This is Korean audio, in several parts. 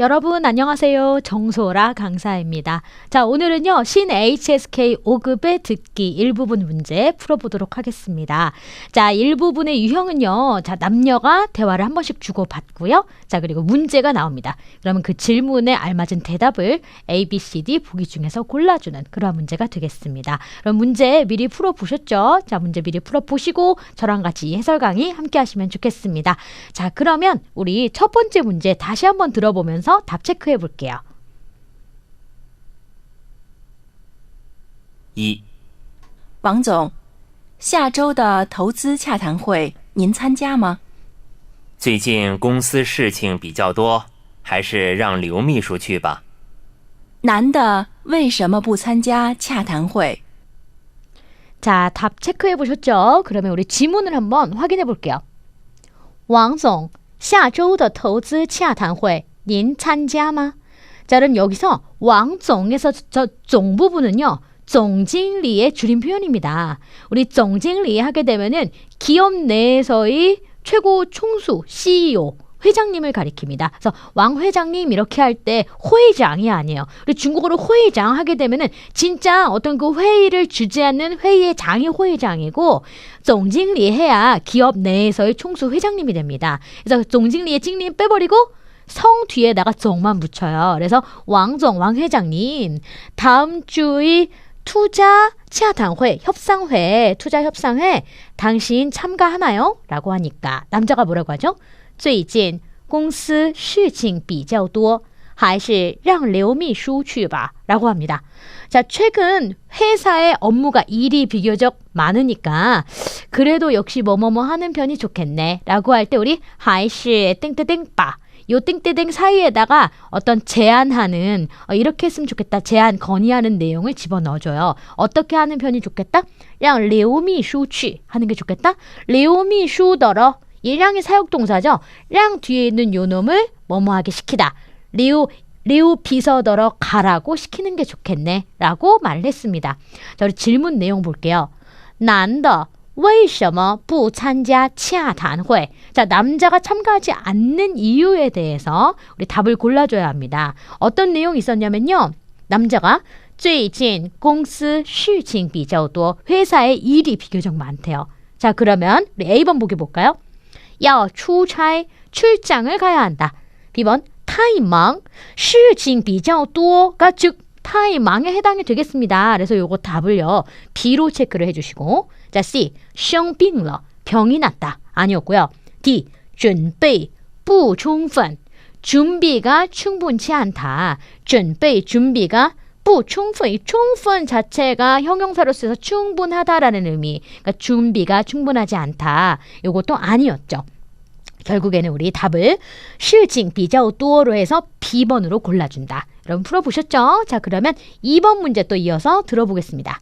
여러분 안녕하세요. 정소라 강사입니다. 자, 오늘은요. 신 HSK 5급의 듣기 일부분 문제 풀어보도록 하겠습니다. 자, 일부분의 유형은요. 자, 남녀가 대화를 한 번씩 주고받고요. 자, 그리고 문제가 나옵니다. 그러면 그 질문에 알맞은 대답을 A, B, C, D 보기 중에서 골라주는 그런 문제가 되겠습니다. 그럼 문제 미리 풀어보셨죠? 자, 문제 미리 풀어보시고 저랑 같이 해설 강의 함께 하시면 좋겠습니다. 자, 그러면 우리 첫 번째 문제 다시 한번 들어보면서 답 체크해 볼게요. 一、王总，下周的投资洽谈会您参加吗？最近公司事情比较多，还是让刘秘书去吧。男的为什么不参加洽谈会？ 자, 답 체크해 보셨죠? 그러면 우리 지문을 한번 확인해 볼게요. 王总,下周的投资洽谈会您参加吗? 자, 그럼 여기서 왕정에서 저 종 부분은요. 정经理의 줄임 표현입니다. 우리 정经理 하게 되면은 기업 내에서의 최고 총수, CEO, 회장님을 가리킵니다. 그래서 왕 회장님 이렇게 할 때 회장이 아니에요. 우리 중국어로 회장 하게 되면은 진짜 어떤 그 회의를 주재하는 회의의 장이 회장이고 정经理 해야 기업 내에서의 총수 회장님이 됩니다. 그래서 정经理의 찡님 빼버리고 성 뒤에다가 정만 붙여요. 그래서 왕정, 왕 회장님 다음 주의 투자洽谈会, 협상회, 투자 협상회 당신 참가하나요? 라고 하니까 남자가 뭐라고 하죠? 最近公司事情比较多还是让刘秘书去吧 라고 합니다. 자, 최근 회사의 업무가 일이 비교적 많으니까 그래도 역시 뭐뭐뭐 하는 편이 좋겠네 라고 할 때 우리 还是땡땡땡바 요 땡땡땡 사이에다가 어떤 제안하는 이렇게 했으면 좋겠다. 제안, 건의하는 내용을 집어넣어줘요. 어떻게 하는 편이 좋겠다? 让刘秘书去 하는 게 좋겠다. 刘秘书더러 이량이 사역동사죠. 량 뒤에 있는 요 놈을 뭐뭐하게 시키다. 리우 비서더러 가라고 시키는 게 좋겠네 라고 말을 했습니다. 자, 우리 질문 내용 볼게요. 男的为什么不参加洽谈会? 자, 남자가 참가하지 않는 이유에 대해서 우리 답을 골라줘야 합니다. 어떤 내용이 있었냐면요. 남자가 最近公司事情比较多 회사에 일이 비교적 많대요. 자, 그러면 우리 A번 보기 볼까요? 要出差 출장을 가야 한다. B번 太忙事情比较多가 즉 타이망에 해당이 되겠습니다. 그래서 요거 답을요. B로 체크를 해주시고 자, C 生病了 병이 났다. 아니었고요. D 准备不充分 준비가 충분치 않다. 准备 준비가 不充分 이充分 자체가 형용사로 써서 충분하다라는 의미. 그러니까 준비가 충분하지 않다. 요것도 아니었죠. 결국에는 우리 답을 事情比较多로 해서 B번으로 골라준다. 여러분 풀어보셨죠? 자, 그러면 2번 문제 또 이어서 들어보겠습니다.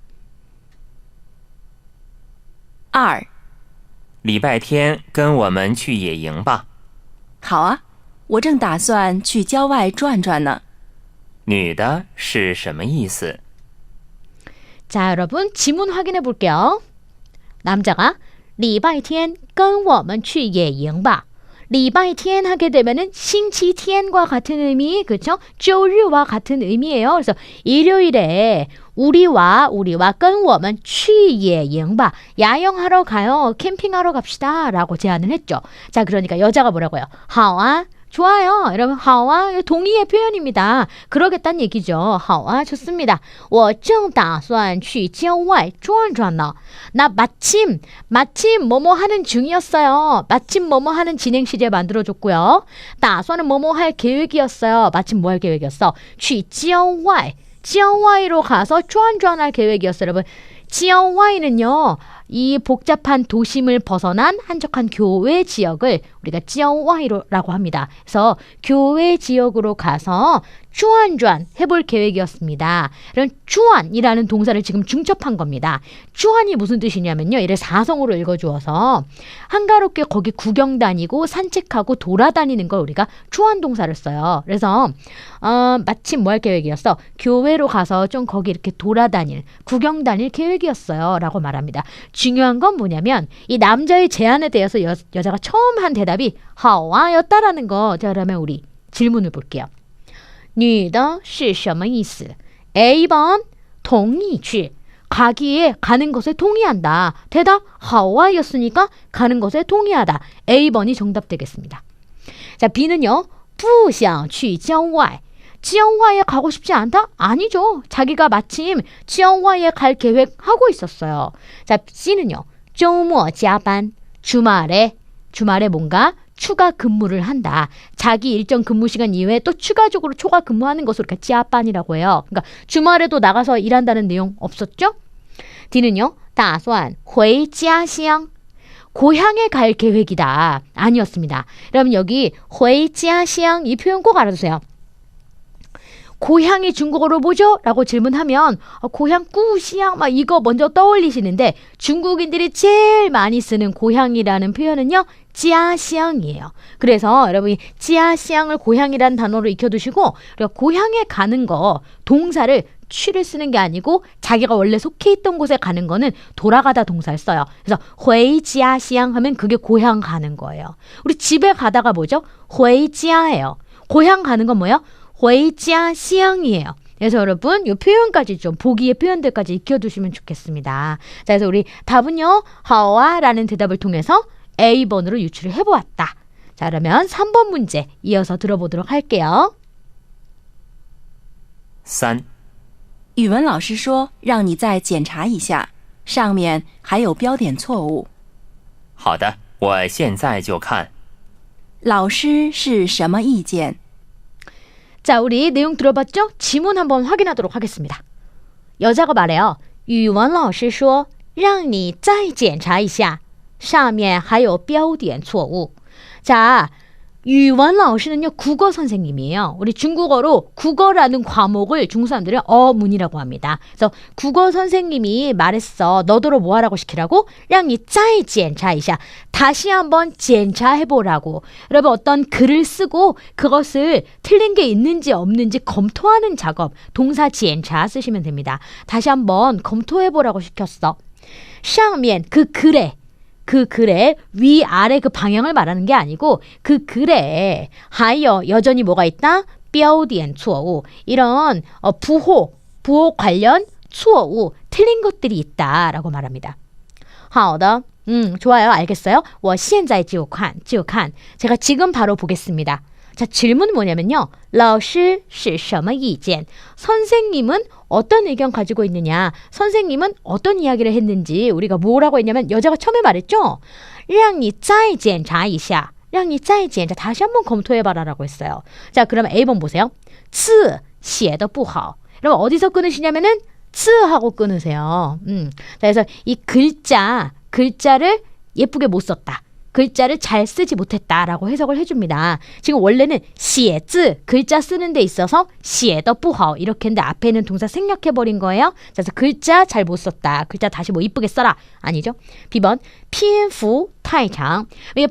二，礼拜天跟我们去野营吧。好啊，我正打算去郊外转转呢。女的是什么意思？ 자, 여러분 지문 확인해 볼게요. 남자가 礼拜天跟我们去野营吧. 礼拜天 하게 되면은星期天과 같은 의미, 그렇죠? 周日와 같은 의미예요. 그래서 일요일에 우리와 跟我们去野营吧. 야영하러 가요. 캠핑하러 갑시다. 라고 제안을 했죠. 자, 그러니까 여자가 뭐라고요? 好啊. 좋아요. 여러분, 好啊 동의의 표현입니다. 그러겠다는 얘기죠. 好啊 좋습니다. 我正打算去郊外转转呢. 나 마침 뭐뭐 하는 중이었어요. 마침 뭐뭐 하는 진행 시제 만들어줬고요. 打算은 뭐뭐 할 계획이었어요. 마침 뭐 할 계획이었어? 去郊外 郊外로 가서 转转할 계획이었어요. 여러분, 郊外는요. 이 복잡한 도심을 벗어난 한적한 교외 지역을 우리가 郊外라고 합니다. 그래서 교외 지역으로 가서 转转 해볼 계획이었습니다. 이런 转이라는 동사를 지금 중첩한 겁니다. 转이 무슨 뜻이냐면요. 이를 사성으로 읽어주어서 한가롭게 거기 구경 다니고 산책하고 돌아다니는 걸 우리가 转 동사를 써요. 그래서 마침 뭐 할 계획이었어? 교외로 가서 좀 거기 이렇게 돌아다닐, 구경 다닐 계획이었어요. 라고 말합니다. 중요한 건 뭐냐면 이 남자의 제안에 대해서 여자가 처음 한 대답이 好啊였다라는 거. 자, 그러면 우리 질문을 볼게요. 女的是什么意思? A번 同意去 가기에 가는 것에 동의한다. 대답 好啊였으니까 가는 것에 동의하다. A번이 정답 되겠습니다. 자, B는요. 不想去郊外 지역화에 가고 싶지 않다? 아니죠. 자기가 마침 지역화에 갈 계획하고 있었어요. 자, C는요. 周末加班 주말에 뭔가 추가 근무를 한다. 자기 일정 근무 시간 이외에 또 추가적으로 초과 근무하는 것을 우리가 지하반이라고 해요. 그러니까 주말에도 나가서 일한다는 내용 없었죠? D는요. 打算回家乡 고향에 갈 계획이다. 아니었습니다. 그러면 여기 回家乡 이 표현 꼭 알아두세요. 고향이 중국어로 뭐죠? 라고 질문하면 고향 꾸시향 막 이거 먼저 떠올리시는데 중국인들이 제일 많이 쓰는 고향이라는 표현은요. 지아시앙이에요. 그래서 여러분이 지아시앙을 고향이라는 단어로 익혀두시고 고향에 가는 거 동사를 취를 쓰는 게 아니고 자기가 원래 속해 있던 곳에 가는 거는 돌아가다 동사를 써요. 그래서 回家乡 하면 그게 고향 가는 거예요. 우리 집에 가다가 뭐죠? 回家예요. 고향 가는 건 뭐예요? 回家乡이에요. 그래서 여러분 이 표현까지 좀 보기의 표현들까지 익혀두시면 좋겠습니다. 자, 그래서 우리 답은요. 好啊 라는 대답을 통해서 A번으로 유추를 해보았다. 자, 그러면 3번 문제 이어서 들어보도록 할게요. 3. 语文老师说让你再检查一下，上面还有标点错误。好的，我现在就看。老师是什么意见？ 자, 우리 내용 들어봤죠? 지문 한번 확인하도록 하겠습니다. 여자가 말해요. 语文老师说让你再检查一下上面还有标点错误. 자, 语文老师는요 국어 선생님이에요. 우리 중국어로 국어라는 과목을 중국 사람들은 어문이라고 합니다. 그래서 국어 선생님이 말했어. 너더러 뭐 하라고 시키라고? 让你再检查一下 다시 한번 检查해보라고. 여러분 어떤 글을 쓰고 그것을 틀린 게 있는지 없는지 검토하는 작업. 동사 检查 쓰시면 됩니다. 다시 한번 검토해보라고 시켰어. 上面 그 글에 위아래 그 방향을 말하는 게 아니고 그 글에 하여 여전히 뭐가 있다? 标点错误 이런 부호 관련 错误 틀린 것들이 있다라고 말합니다. 好的, 좋아요. 알겠어요. 我现在就看 제가 지금 바로 보겠습니다. 자, 질문은 뭐냐면요. 老师是什么意见? 선생님은 어떤 의견 가지고 있느냐? 선생님은 어떤 이야기를 했는지 우리가 뭐라고 했냐면 여자가 처음에 말했죠. 让你再检查一下. 让你再检查. 다시 한번 검토해봐라라고 했어요. 자, 그러면 A번 보세요. 字写得不好. 그럼 어디서 끊으시냐면은 字 하고 끊으세요. 자, 그래서 이 글자를 예쁘게 못 썼다. 글자를 잘 쓰지 못했다라고 해석을 해줍니다. 지금 원래는 写字 글자 쓰는 데 있어서 写得不好 이렇게 했는데 앞에 있는 동사 생략해버린 거예요. 그래서 글자 잘 못 썼다. 글자 다시 뭐 이쁘게 써라. 아니죠. B번 篇幅太长.篇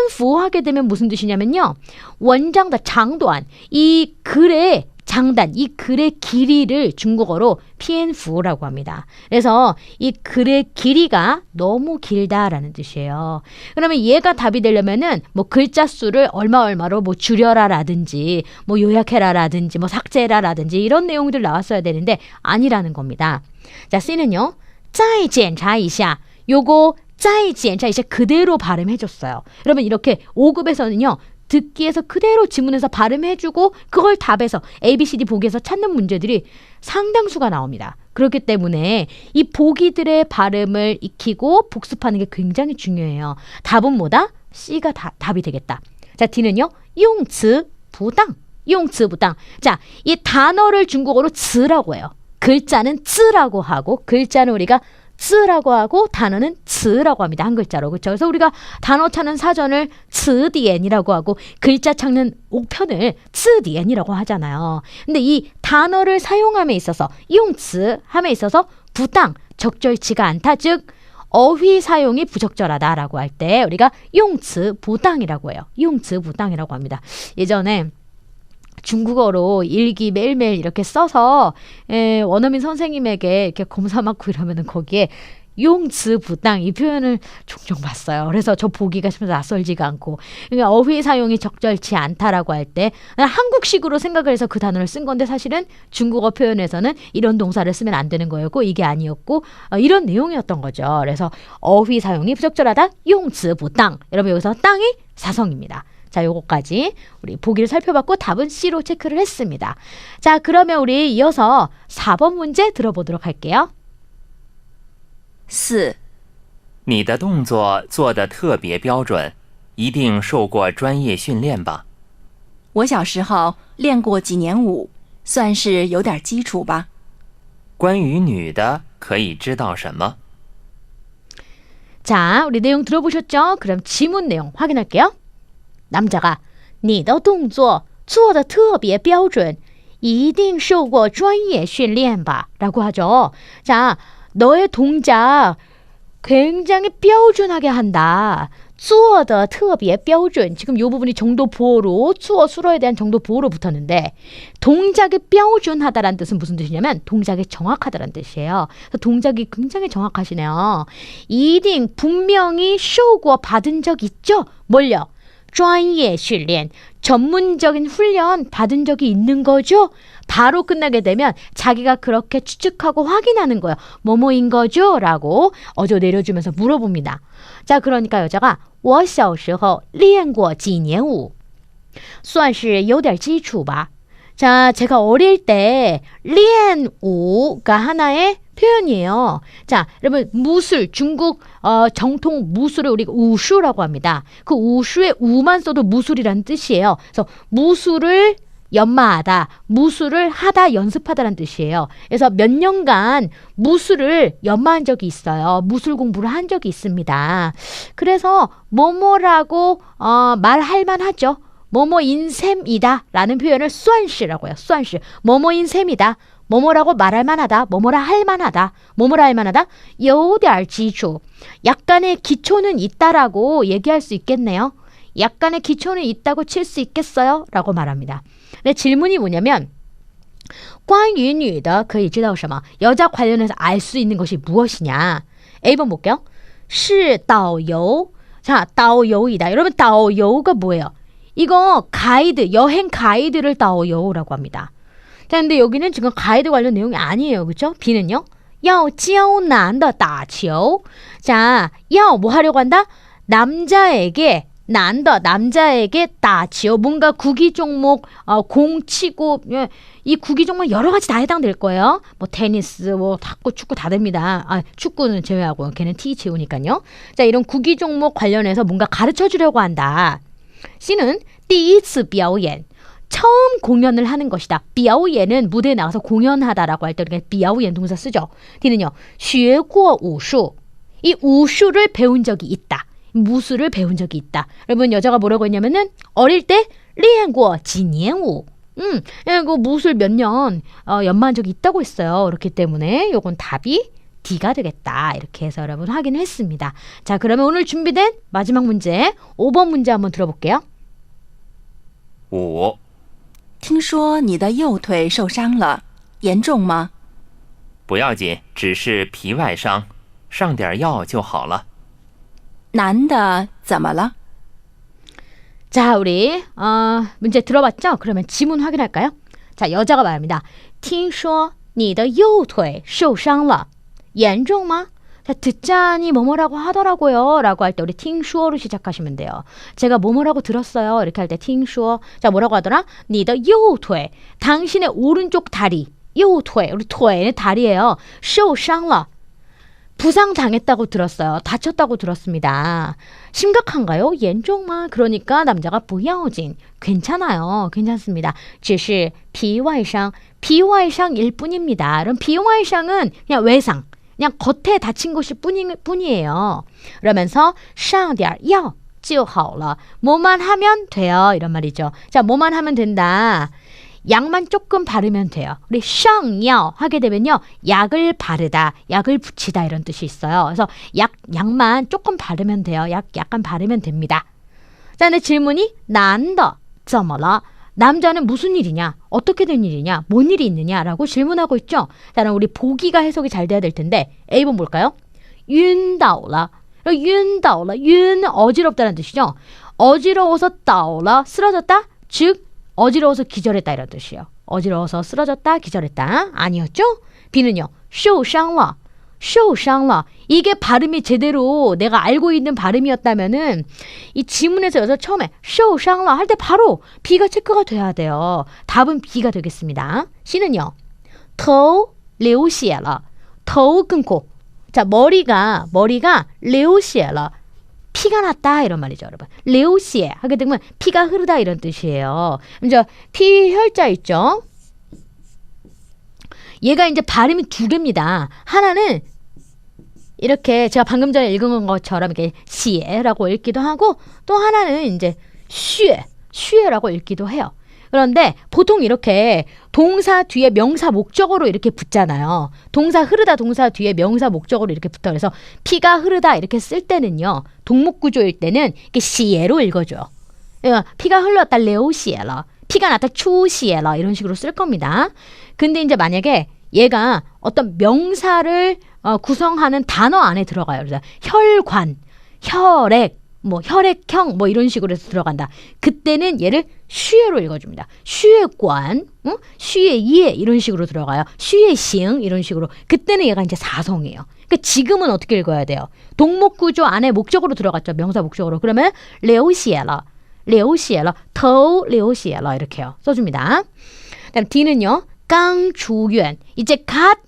幅 하게 되면 무슨 뜻이냐면요. 원장의 장短. 이 글의 장단, 이 글의 길이를 중국어로 篇幅라고 합니다. 그래서 이 글의 길이가 너무 길다라는 뜻이에요. 그러면 얘가 답이 되려면은 뭐 글자 수를 얼마로 뭐 줄여라라든지 뭐 요약해라라든지 뭐 삭제해라라든지 이런 내용들 나왔어야 되는데 아니라는 겁니다. 자, C는요. 再检查一下. 요거 再检查一下 그대로 발음해줬어요. 여러분 이렇게 5급에서는요. 듣기에서 그대로 지문에서 발음해주고 그걸 답에서 ABCD 보기에서 찾는 문제들이 상당수가 나옵니다. 그렇기 때문에 이 보기들의 발음을 익히고 복습하는 게 굉장히 중요해요. 답은 뭐다? C가 답이 되겠다. 자, D는요. 用词不当. 用词不当. 자, 이 단어를 중국어로 词라고 해요. 글자는 词라고 하고 글자는 우리가 词라고 하고 단어는 词라고 합니다. 한 글자로. 그렇죠? 그래서 우리가 단어 찾는 사전을 词典이라고 하고 글자 찾는 옥편을 词典이라고 하잖아요. 근데 이 단어를 사용함에 있어서 用词 함에 있어서 부당, 적절치가 않다. 즉 어휘 사용이 부적절하다라고 할 때 우리가 用词 부당이라고 해요. 用词 부당이라고 합니다. 예전에 중국어로 일기 매일매일 이렇게 써서 원어민 선생님에게 이렇게 검사 맞고 이러면은 거기에 용츠 부당 이 표현을 종종 봤어요. 그래서 저 보기가 좀 낯설지가 않고 그러니까 어휘 사용이 적절치 않다라고 할 때 한국식으로 생각을 해서 그 단어를 쓴 건데 사실은 중국어 표현에서는 이런 동사를 쓰면 안 되는 거였고 이게 아니었고 이런 내용이었던 거죠. 그래서 어휘 사용이 부적절하다. 용츠 부당. 여러분 여기서 땅이 사성입니다. 자, 요거까지 우리 보기를 살펴봤고 답은 C로 체크를 했습니다. 자, 그러면 우리 이어서 4번 문제 들어보도록 할게요. 4. 你的动作做得特别标准，一定受过专业训练吧？我小时候练过几年舞，算是有点基础吧。关于女的可以知道什么？ 자, 우리 내용 들어보셨죠? 그럼 지문 내용 확인할게요. 남자가 你的动作做得特别标准一定受过专业训练吧 라고 하죠. 자, 너의 동작 굉장히标准하게 한다. 做得特别标准 지금 이 부분이 정도 보호로 수어 수로에 대한 정도 보호로 붙었는데 동작이 标准하다라는 뜻은 무슨 뜻이냐면 동작이 정확하다라는 뜻이에요. 그래서 동작이 굉장히 정확하시네요. 一定 분명히 受过 받은 적 있죠? 뭘요? 专业训练 전문적인 훈련 받은 적이 있는 거죠? 바로 끝나게 되면 자기가 그렇게 추측하고 확인하는 거예요. 뭐뭐인 거죠? 라고 어조 내려주면서 물어봅니다. 자, 그러니까 여자가 我小时候练过几年舞算是有点基础吧. 자, 제가 어릴 때 练舞가 하나의 표현이에요. 자, 여러분 무술 중국 정통 무술을 우리가 우슈라고 합니다. 그 우슈의 우만 써도 무술이라는 뜻이에요. 그래서 무술을 연마하다, 무술을 하다, 연습하다라는 뜻이에요. 그래서 몇 년간 무술을 연마한 적이 있어요. 무술 공부를 한 적이 있습니다. 그래서 뭐뭐라고 말할 만하죠. 뭐뭐인 셈이다 라는 표현을 수안시라고 해요. 수안시. 뭐뭐인 셈이다. 뭐뭐라고 말할 만하다. 뭐뭐라 할 만하다. 뭐뭐라 할 만하다. 有点基础. 약간의 기초는 있다라고 얘기할 수 있겠네요. 약간의 기초는 있다고 칠 수 있겠어요? 라고 말합니다. 근데 질문이 뭐냐면 关于女的可以知道什么? 여자 관련해서 알 수 있는 것이 무엇이냐? A번 볼게요. 是导游. 자, 导游이다. 여러분 导游가 뭐예요? 이거 가이드, 여행 가이드를 导游라고 합니다. 자, 근데 여기는 지금 가이드 관련 내용이 아니에요. 그렇죠? B는요. 要教男的打球. 자, 要뭐 하려고 한다? 남자에게 남자에게 打球 뭔가 구기 종목 공 치고 이 구기 종목 여러 가지 다 해당될 거예요. 뭐 테니스, 뭐 탁구, 축구 다 됩니다. 축구는 제외하고 걔는 티 채우니까요. 자, 이런 구기 종목 관련해서 뭔가 가르쳐 주려고 한다. C는 第一次表演 처음 공연을 하는 것이다. 表演은 무대에 나가서 공연하다라고 할 때 우리가 表演 동사 쓰죠. D는요. 学过武术 이 우슈를 배운 적이 있다. 무술을 배운 적이 있다. 여러분 여자가 뭐라고 했냐면은 어릴 때 练过几年舞 그 무술 몇 년 연마한 적이 있다고 했어요. 그렇기 때문에 요건 답이 D가 되겠다. 이렇게 해서 여러분 확인을 했습니다. 자, 그러면 오늘 준비된 마지막 문제 5번 문제 한번 들어볼게요. 5. 听说你的右腿受伤了，严重吗？不要紧，只是皮外伤，上点药就好了。男的怎么了？ 자, 우리 문제 들어봤죠? 그러면 지문 확인할까요? 자, 여자가 말합니다. 听说你的右腿受伤了，严重吗? 자, 듣자니 뭐뭐라고 하더라고요. 라고 할 때 우리 听说로 시작하시면 돼요. 제가 뭐뭐라고 들었어요. 이렇게 할 때 听说. 자, 뭐라고 하더라? 你的右腿 당신의 오른쪽 다리 右腿 우리 腿는 다리예요. 受伤了 부상당했다고 들었어요. 다쳤다고 들었습니다. 심각한가요? 严重吗? 그러니까 남자가 不要紧 괜찮아요. 괜찮습니다. 只是皮外伤 皮外伤일 뿐입니다. 그럼 皮外伤은 그냥 외상 그냥 겉에 다친 것이 뿐이에요. 그러면서 上点药就好了 뭐만 하면 돼요. 이런 말이죠. 자, 뭐만 하면 된다. 약만 조금 바르면 돼요. 우리 上药 하게 되면요. 약을 바르다, 약을 붙이다 이런 뜻이 있어요. 그래서 약만 조금 바르면 돼요. 약간 바르면 됩니다. 자, 근데 질문이 男的怎么了? 남자는 무슨 일이냐? 어떻게 된 일이냐? 뭔 일이 있느냐? 라고 질문하고 있죠. 자, 그럼 우리 보기가 해석이 잘 돼야 될 텐데 A번 볼까요? 晕倒了. 晕倒了, 윤 어지럽다는 뜻이죠. 어지러워서 倒了, 쓰러졌다. 즉 어지러워서 기절했다 이런 뜻이에요. 어지러워서 쓰러졌다, 기절했다. 아니었죠? B는요. 受伤了. 受伤了. 이게 발음이 제대로 내가 알고 있는 발음이었다면은 이 지문에서 여기서 처음에 受伤了 할 때 바로 B가 체크가 돼야 돼요. 답은 B가 되겠습니다. C는요. 头流血了. 头 끊고. 자, 머리가 流血了. 피가 났다 이런 말이죠, 여러분. 流血 하게 되면 피가 흐르다 이런 뜻이에요. 이제 피 혈자 있죠? 얘가 이제 발음이 두 개입니다. 하나는 이렇게 제가 방금 전에 읽은 것처럼 이렇게 시에라고 읽기도 하고 또 하나는 이제 슈에라고 읽기도 해요. 그런데 보통 이렇게 동사 뒤에 명사 목적어로 이렇게 붙잖아요. 동사 흐르다 동사 뒤에 명사 목적어로 이렇게 붙어. 그래서 피가 흐르다 이렇게 쓸 때는요. 동목구조일 때는 이렇게 시에로 읽어줘요. 그러니까 피가 흘렀다 레오시에라. 피가 났다 추시에라 이런 식으로 쓸 겁니다. 근데 이제 만약에 얘가 어떤 명사를 구성하는 단어 안에 들어가요. 그래서 혈관, 혈액, 뭐 혈액형 뭐 이런 식으로 해서 들어간다. 그때는 얘를 슈에로 읽어줍니다. 슈에관, 슈에예 이런 식으로 들어가요. 슈에싱 이런 식으로. 그때는 얘가 이제 사성이에요. 그러니까 지금은 어떻게 읽어야 돼요? 동목구조 안에 목적으로 들어갔죠. 명사 목적으로. 그러면 레오시에라, 더 레오시에라 이렇게요. 써줍니다. 그다음 D는요. 깡 주연. 이제 갓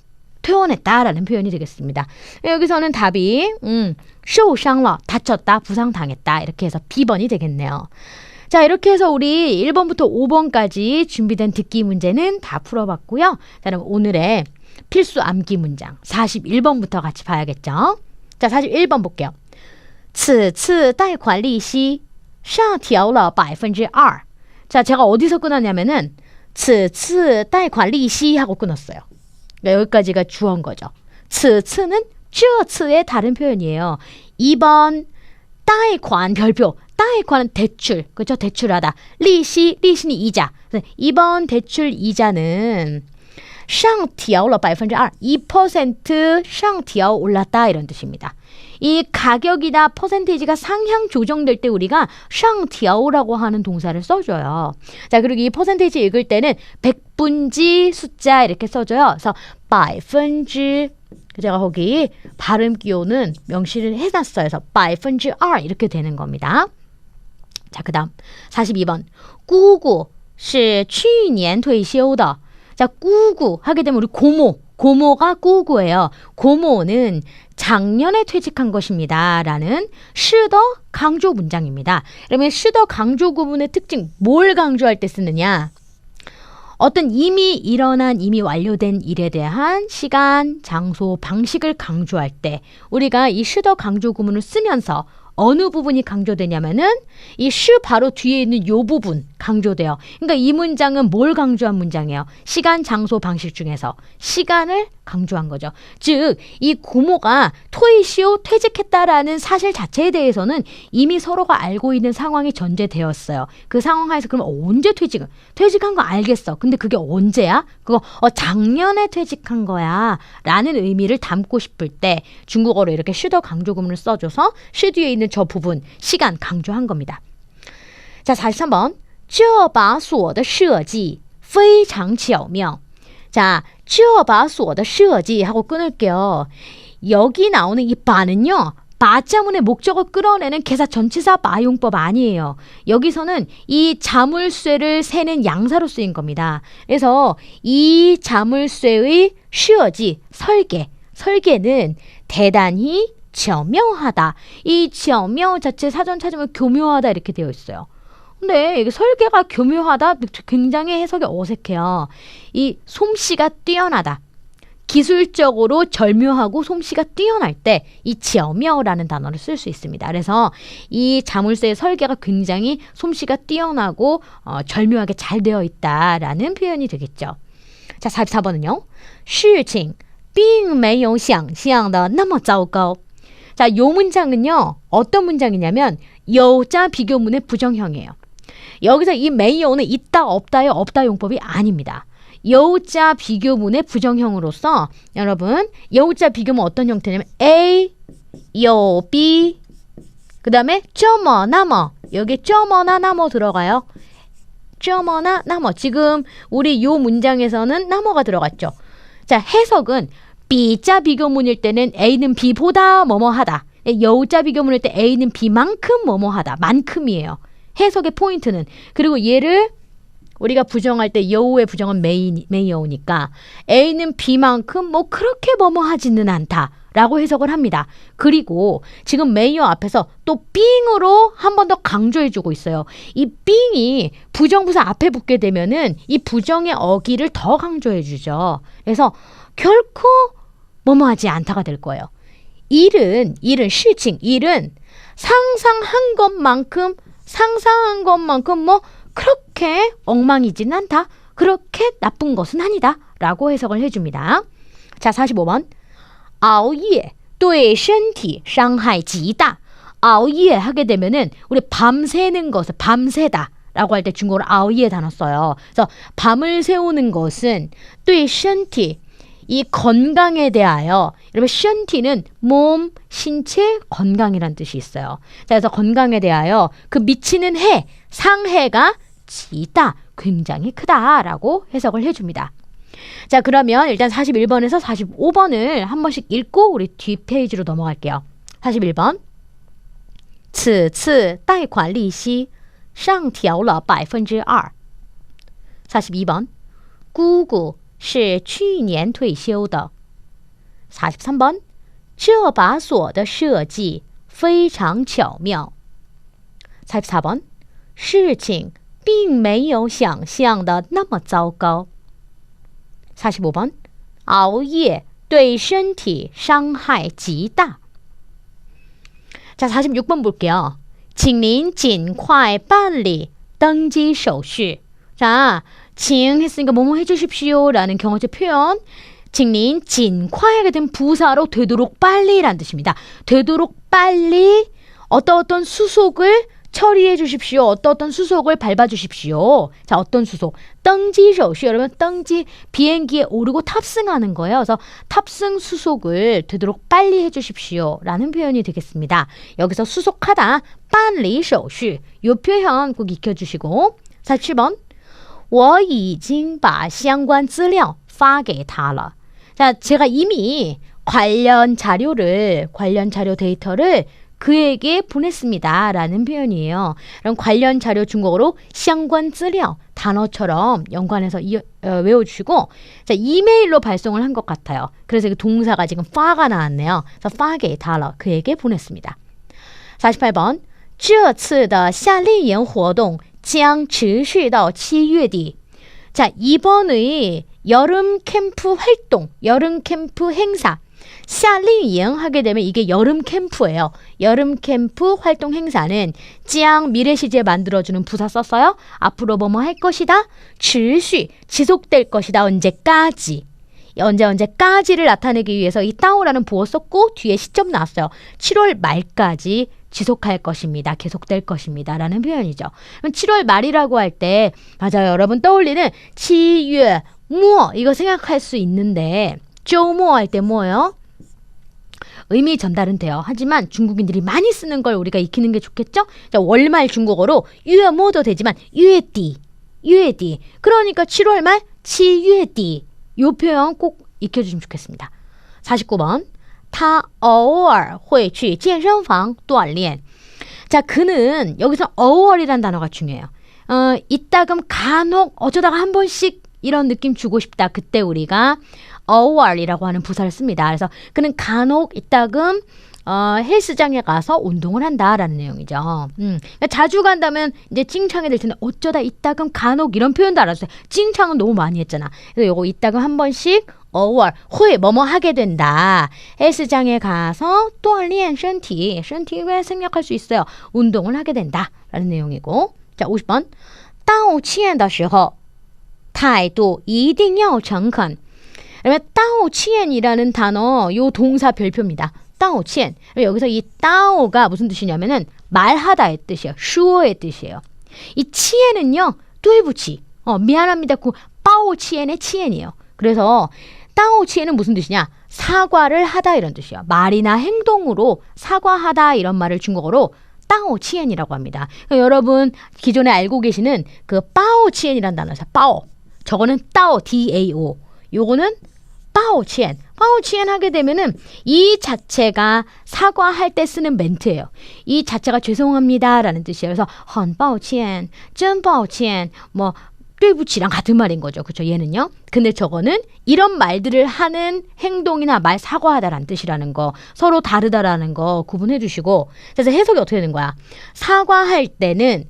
퇴원했다라는 표현이 되겠습니다. 여기서는 답이 受伤了 다쳤다, 부상당했다 이렇게 해서 B번이 되겠네요. 자, 이렇게 해서 우리 1번부터 5번까지 준비된 듣기 문제는 다 풀어봤고요. 자, 그럼 오늘의 필수 암기 문장 41번부터 같이 봐야겠죠. 자, 41번 볼게요. 此次贷款利息上调了 2%. 자, 제가 어디서 끊었냐면은 此次贷款利息하고 끊었어요. 그러니까 여기까지가 주어인 거죠. 此次는 这次의 다른 표현이에요. 2번 贷款 별표. 贷款은 대출. 그렇죠? 대출하다. 리시, 리시는 이자. 2번 대출 이자는 上调了 2%, 2% 上调 올랐다 이런 뜻입니다. 이 가격이나 퍼센테이지가 상향 조정될 때 우리가 上调라고 하는 동사를 써줘요. 자, 그리고 이 퍼센테이지 읽을 때는 백분지 숫자 이렇게 써줘요. 그래서 百分之 제가 거기 발음 기호는 명시를 해놨어요. 그래서 2% 이렇게 되는 겁니다. 자, 그 다음 42번 姑姑是去年退休的. 자, 꾸구 하게 되면 우리 고모가 꾸구예요. 고모는 작년에 퇴직한 것입니다. 라는 시더 강조 문장입니다. 그러면 시더 강조 구문의 특징, 뭘 강조할 때 쓰느냐? 어떤 이미 일어난, 이미 완료된 일에 대한 시간, 장소, 방식을 강조할 때 우리가 이 시더 강조 구문을 쓰면서 어느 부분이 강조되냐면은 이 시 바로 뒤에 있는 요 부분 강조돼요. 그러니까 이 문장은 뭘 강조한 문장이에요? 시간, 장소, 방식 중에서 시간을 강조한 거죠. 즉, 이 고모가 토이시오 퇴직했다라는 사실 자체에 대해서는 이미 서로가 알고 있는 상황이 전제되었어요. 그 상황에서 그럼 언제 퇴직한 거 알겠어. 근데 그게 언제야? 그거 작년에 퇴직한 거야. 라는 의미를 담고 싶을 때 중국어로 이렇게 시더 강조구문을 써줘서 시 뒤에 있는 저 부분, 시간 강조한 겁니다. 자, 43번. 这把锁的设计非常巧妙. 자, 这把锁的设计 하고 끊을게요. 여기 나오는 이 바는요. 바자문의 목적을 끌어내는 개사 전치사 바용법 아니에요. 여기서는 이 자물쇠를 세는 양사로 쓰인 겁니다. 그래서 이 자물쇠의 设计, 설계는 대단히 巧妙하다. 이 巧妙 자체 사전 찾으면 교묘하다 이렇게 되어 있어요. 근데 이게 설계가 교묘하다 굉장히 해석이 어색해요. 이 솜씨가 뛰어나다. 기술적으로 절묘하고 솜씨가 뛰어날 때 이 巧妙라는 단어를 쓸 수 있습니다. 그래서 이 자물쇠의 설계가 굉장히 솜씨가 뛰어나고 절묘하게 잘 되어 있다라는 표현이 되겠죠. 자, 44번은요. 事情并没有想象的那么糟糕. 자, 요 문장은요. 어떤 문장이냐면 여자 비교문의 부정형이에요. 여기서 이 메이오는 있다 없다의 없다 용법이 아닙니다. 여자 비교문의 부정형으로서 여러분 여자 비교문 어떤 형태냐면 A 요비. 그 다음에 쩌머나머. 여기 쩌머나 나머 들어가요. 쩌머나 나머. 지금 우리 요 문장에서는 나머가 들어갔죠. 자, 해석은 B자 비교문일 때는 A는 B보다 뭐뭐하다. 여자 비교문일 때 A는 B만큼 뭐뭐하다. 만큼이에요. 해석의 포인트는. 그리고 얘를 우리가 부정할 때 여우의 부정은 메이어우니까 A는 B만큼 뭐 그렇게 뭐뭐하지는 않다 라고 해석을 합니다. 그리고 지금 메이어 앞에서 또 빙으로 한 번 더 강조해주고 있어요. 이 빙이 부정부사 앞에 붙게 되면은 이 부정의 어기를 더 강조해주죠. 그래서 결코 뭐뭐하지 않다가 될 거예요. 일은 실칭, 일은 상상한 것만큼 뭐 그렇게 엉망이진 않다. 그렇게 나쁜 것은 아니다. 라고 해석을 해줍니다. 자, 45번. 熬夜对身体伤害极大. 熬夜하게 되면은 우리 밤새는 것을 밤새다 라고 할 때 중국어로 熬夜 단어 써요. 그래서 밤을 새우는 것은 对身体 이 건강에 대하여, 여러분身体는 몸, 신체, 건강이란 뜻이 있어요. 자, 그래서 건강에 대하여 그 미치는 해, 상해가 지다, 굉장히 크다라고 해석을 해줍니다. 자, 그러면 일단 41번에서 45번을 한 번씩 읽고 우리 뒷페이지로 넘어갈게요. 41번. 此次贷款利息上调了2%。 42번. 姑姑是去年退休的。 43번. 这把锁的设计非常巧妙。 44번. 事情并没有想象的那么糟糕。 45번. 熬夜对身体伤害极大。 자, 46번 볼게요. 请您尽快办理登记手续. 자, 请 했으니까 뭐뭐 해주십시오 라는 경어적 표현. 请您尽快하게 된 부사로 되도록 빨리라는 뜻입니다. 되도록 빨리 어떤 수속을 처리해 주십시오. 어떤 수속을 밟아 주십시오. 자, 어떤 수속?登记手续. 여러분, 登记 비행기에 오르고 탑승하는 거예요. 그래서 탑승 수속을 되도록 빨리 해 주십시오. 라는 표현이 되겠습니다. 여기서 수속하다, 办理手续. 이 표현 꼭 익혀주시고. 47번. 我已经把相关资料发给他了. 자, 제가 이미 관련 자료 데이터를 그에게 보냈습니다. 라는 표현이에요. 그럼 관련 자료 중국어로 相关资料 단어처럼 연관해서 외워주시고, 자, 이메일로 발송을 한 것 같아요. 그래서 그 동사가 지금 파가 나왔네요. 그래서 发给他了, 그에게 보냈습니다. 48번. 这次的夏令营活动将持续到7月底. 자, 이번의 여름 캠프 활동, 여름 캠프 행사. 夏令营 하게 되면 이게 여름 캠프예요. 여름 캠프 활동 행사는 将 미래 시제 만들어주는 부사 썼어요. 앞으로 뭐뭐 할 것이다. 持续 지속될 것이다. 언제까지. 언제까지를 나타내기 위해서 이 따오라는 보어 썼고 뒤에 시점 나왔어요. 7월 말까지 지속할 것입니다. 계속될 것입니다. 라는 표현이죠. 7월 말이라고 할 때 맞아요. 여러분 떠올리는 7월 뭐 이거 생각할 수 있는데 周末 할 때 뭐예요? 의미 전달은 돼요. 하지만 중국인들이 많이 쓰는 걸 우리가 익히는 게 좋겠죠? 자, 월말 중국어로 月末도 되지만 月底 그러니까 7월 말 7月底 이 표현 꼭 익혀주시면 좋겠습니다. 49번. 他偶尔会去健身房锻炼. 자, 그는 여기서 偶尔이란 단어가 중요해요. 이따금 간혹 어쩌다가 한 번씩 이런 느낌 주고 싶다. 그때 우리가 偶尔이라고 하는 부사를 씁니다. 그래서 그는 간혹 이따금 헬스장에 가서 운동을 한다라는 내용이죠. 그러니까 자주 간다면 이제 찡창이 될 텐데 어쩌다 이따금 간혹 이런 표현도 알아주세요. 찡창은 너무 많이 했잖아. 그래서 요거 이따금 한 번씩 偶尔会 뭐뭐 하게 된다. 헬스장에 가서 锻炼身体 身体왜 생략할 수 있어요. 운동을 하게 된다 라는 내용이고. 자, 50번. 道歉的时候态度一定要诚恳. 그러면 道歉이라는 단어 요 동사 별표입니다. 道歉. 여기서 이 道가 무슨 뜻이냐면은 말하다의 뜻이에요. 说의 뜻이에요. 이 歉은요, 对不起. 미안합니다. 抱歉의 歉이에요. 그래서 따오치엔은 무슨 뜻이냐? 사과를 하다 이런 뜻이에요. 말이나 행동으로 사과하다 이런 말을 중국어로 따오치엔이라고 합니다. 그러니까 여러분 기존에 알고 계시는 그 빠오치엔이라는 단어에서 빠오. 저거는 따오 DAO. 요거는 빠오치엔. 빠오치엔 하게 되면은 이 자체가 사과할 때 쓰는 멘트예요. 이 자체가 죄송합니다라는 뜻이에요. 그래서 很抱歉, 真抱歉, 뭐 对不起랑 같은 말인 거죠. 그렇죠? 얘는요. 근데 저거는 이런 말들을 하는 행동이나 말 사과하다라는 뜻이라는 거, 서로 다르다라는 거 구분해 주시고, 그래서 해석이 어떻게 되는 거야? 사과할 때는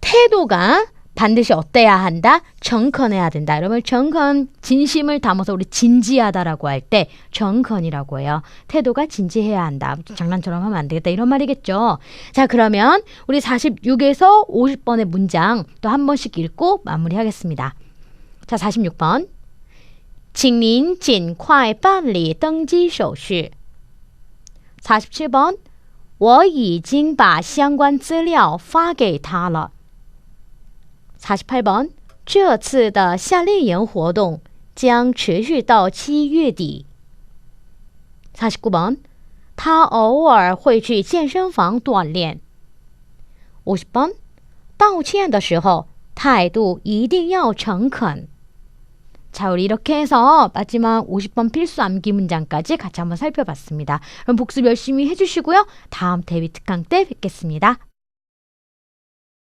태도가 반드시 어때야 한다? 정컨해야 된다. 이러면 정컨, 진심을 담아서 우리 진지하다라고 할 때 정컨이라고 해요. 태도가 진지해야 한다. 장난처럼 하면 안 되겠다. 이런 말이겠죠. 자, 그러면 우리 46에서 50번의 문장 또 한 번씩 읽고 마무리하겠습니다. 자, 46번. 请您尽快办理登机手续. 47번. 我已经把相关资料发给他了. 48번. 这次的夏令营活动将持续到7月底. 49번. 他偶尔会去健身房锻炼. 50번. 道歉的时候态度一定要诚恳. 자, 우리 이렇게 해서 마지막 50번 필수 암기 문장까지 같이 한번 살펴봤습니다. 그럼 복습 열심히 해주시고요. 다음 데뷔 특강 때 뵙겠습니다.